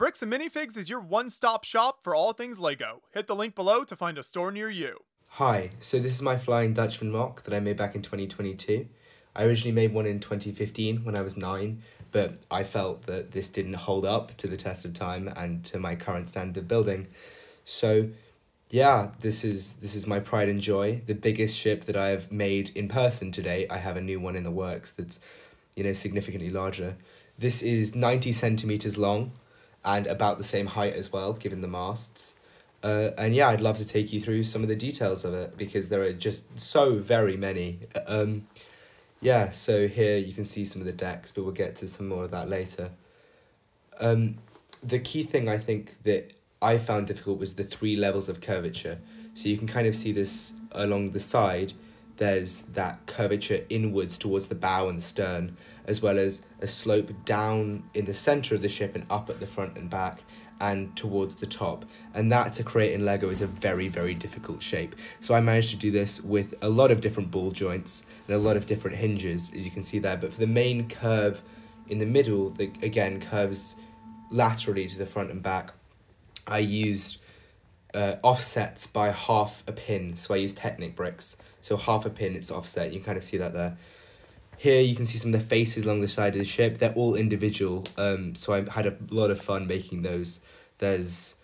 Bricks and Minifigs is your one-stop shop for all things LEGO. Hit the link below to find a store near you. Hi, so this is my Flying Dutchman mock that I made back in 2022. I originally made one in 2015 when I was 9, but I felt that this didn't hold up to the test of time and to my current standard of building. So yeah, this is my pride and joy. The biggest ship that I have made in person today. I have a new one in the works that's, significantly larger. This is 90 centimeters long and about the same height as well, given the masts. And yeah, I'd love to take you through some of the details of it because there are just so very many. Yeah, so here you can see some of the decks, but we'll get to some more of that later. The key thing I think that I found difficult was the 3 levels of curvature. So you can kind of see this along the side. There's that curvature inwards towards the bow and the stern, as well as a slope down in the center of the ship and up at the front and back and towards the top. And that to create in LEGO is a very, very difficult shape. So I managed to do this with a lot of different ball joints and a lot of different hinges, as you can see there. But for the main curve in the middle, that again curves laterally to the front and back, I used offsets by half a pin. So I used Technic bricks. So half a pin, it's offset. You can kind of see that there. Here you can see some of the faces along the side of the ship. They're all individual. So I had a lot of fun making those. There's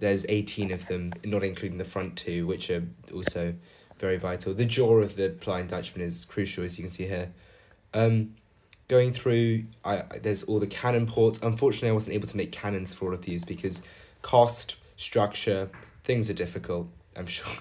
18 of them, not including the front 2, which are also very vital. The jaw of the Flying Dutchman is crucial, as you can see here. Going through, there's all the cannon ports. Unfortunately, I wasn't able to make cannons for all of these because cost, structure, things are difficult, I'm sure.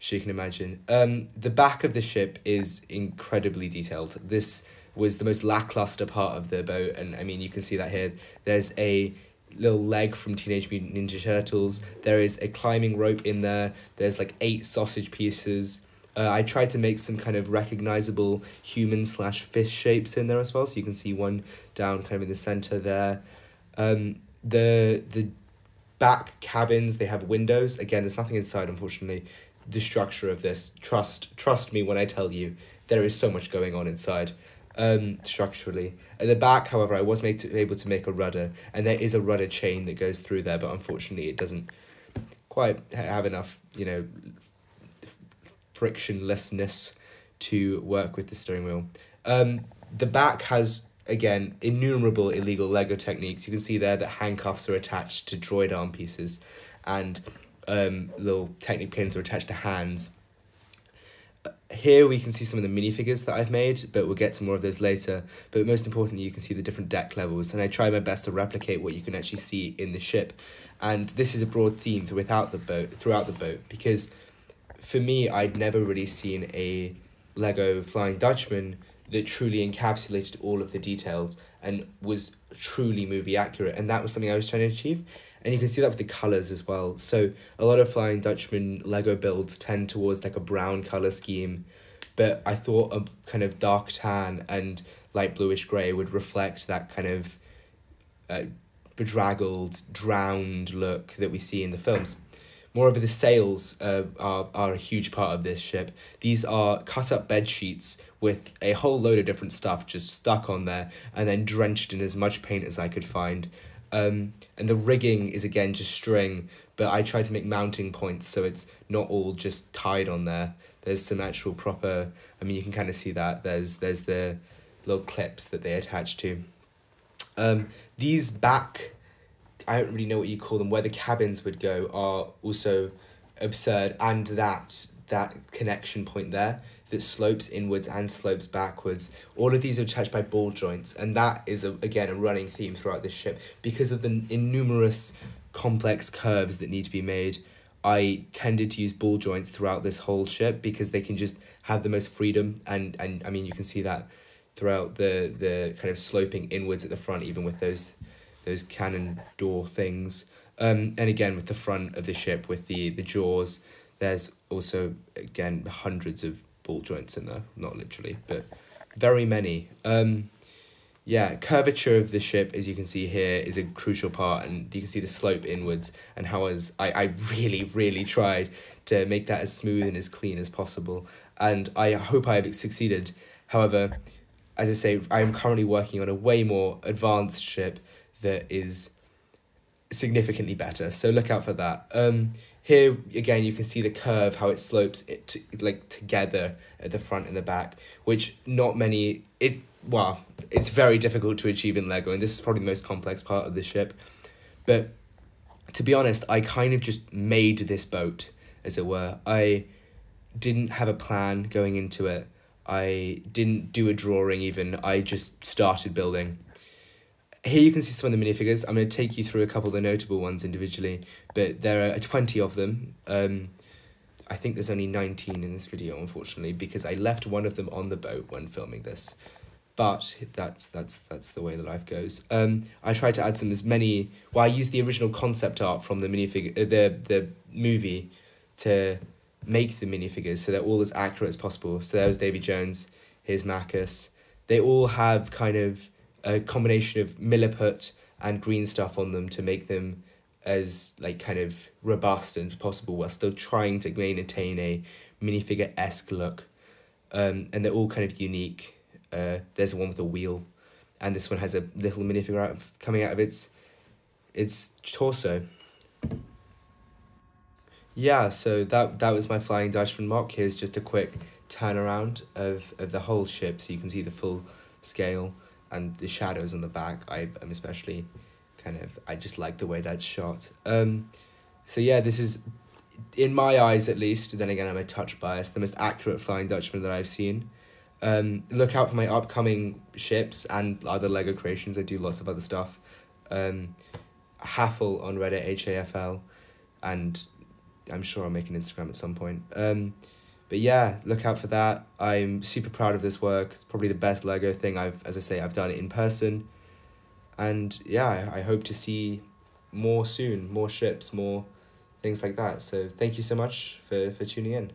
You can imagine. The back of the ship is incredibly detailed. This was the most lackluster part of the boat, and I mean, you can see that here. There's a little leg from Teenage Mutant Ninja Turtles. There is a climbing rope in there. There's like 8 sausage pieces. I tried to make some kind of recognizable human/fish shapes in there as well, so you can see one down kind of in the center there. The back cabins, they have windows. Again, there's nothing inside, unfortunately. The structure of this, trust me when I tell you, there is so much going on inside, structurally. At the back, however, I was able to make a rudder, and there is a rudder chain that goes through there, but unfortunately it doesn't quite have enough, frictionlessness to work with the steering wheel. The back has, again, innumerable illegal LEGO techniques. You can see there that handcuffs are attached to droid arm pieces, and little Technic pins are attached to hands. Here we can see some of the minifigures that I've made, but we'll get to more of those later. But most importantly, you can see the different deck levels, and I try my best to replicate what you can actually see in the ship. And this is a broad theme throughout the boat, because for me, I'd never really seen a LEGO Flying Dutchman that truly encapsulated all of the details and was truly movie accurate, and that was something I was trying to achieve. And you can see that with the colours as well. So a lot of Flying Dutchman LEGO builds tend towards like a brown colour scheme, but I thought a kind of dark tan and light bluish grey would reflect that kind of bedraggled, drowned look that we see in the films. Moreover, the sails are a huge part of this ship. These are cut-up bed sheets with a whole load of different stuff just stuck on there and then drenched in as much paint as I could find. And the rigging is again just string, but I tried to make mounting points so it's not all just tied on there. There's some actual proper, I mean, you can kind of see that. There's the little clips that they attach to. These back, I don't really know what you call them, where the cabins would go, are also absurd, and that connection point there that slopes inwards and slopes backwards. All of these are attached by ball joints, and that is, again, a running theme throughout this ship. Because of the innumerous complex curves that need to be made, I tended to use ball joints throughout this whole ship because they can just have the most freedom, and I mean, you can see that throughout the kind of sloping inwards at the front, even with those cannon door things. And again, with the front of the ship, with the jaws, there's also, again, hundreds of ball joints in there, not literally, but very many. Yeah, curvature of the ship, as you can see here, is a crucial part, and you can see the slope inwards and how I really tried to make that as smooth and as clean as possible, and I hope I have succeeded. However, as I say, I am currently working on a way more advanced ship that is significantly better. So look out for that. Here again, you can see the curve, how it slopes like together at the front and the back, which not many it's very difficult to achieve in Lego, and this is probably the most complex part of the ship. But to be honest, I kind of just made this boat, as it were. I didn't have a plan going into it. I didn't do a drawing even. I just started building. Here you can see some of the minifigures. I'm going to take you through a couple of the notable ones individually, but there are 20 of them. I think there's only 19 in this video, unfortunately, because I left one of them on the boat when filming this. But that's the way the life goes. I tried to add I used the original concept art from the minifigure, the movie, to make the minifigures so they're all as accurate as possible. So there was Davy Jones, here's Marcus. They all have kind of a combination of Milliput and green stuff on them to make them as like kind of robust as possible while still trying to maintain a minifigure-esque look. And they're all kind of unique. There's the one with a wheel, and this one has a little minifigure coming out of its torso. Yeah, so that was my Flying Dutchman mock. Here's just a quick turnaround of the whole ship, so you can see the full scale and the shadows on the back. I'm especially I just like the way that's shot. So yeah, this is, in my eyes at least, then again I'm a touch biased, the most accurate Flying Dutchman that I've seen. Look out for my upcoming ships and other Lego creations. I do lots of other stuff. Haffle on Reddit, HAFL, and I'm sure I'll make an Instagram at some point. But yeah, look out for that. I'm super proud of this work. It's probably the best Lego thing I've done it in person. And yeah, I hope to see more soon, more ships, more things like that. So thank you so much for tuning in.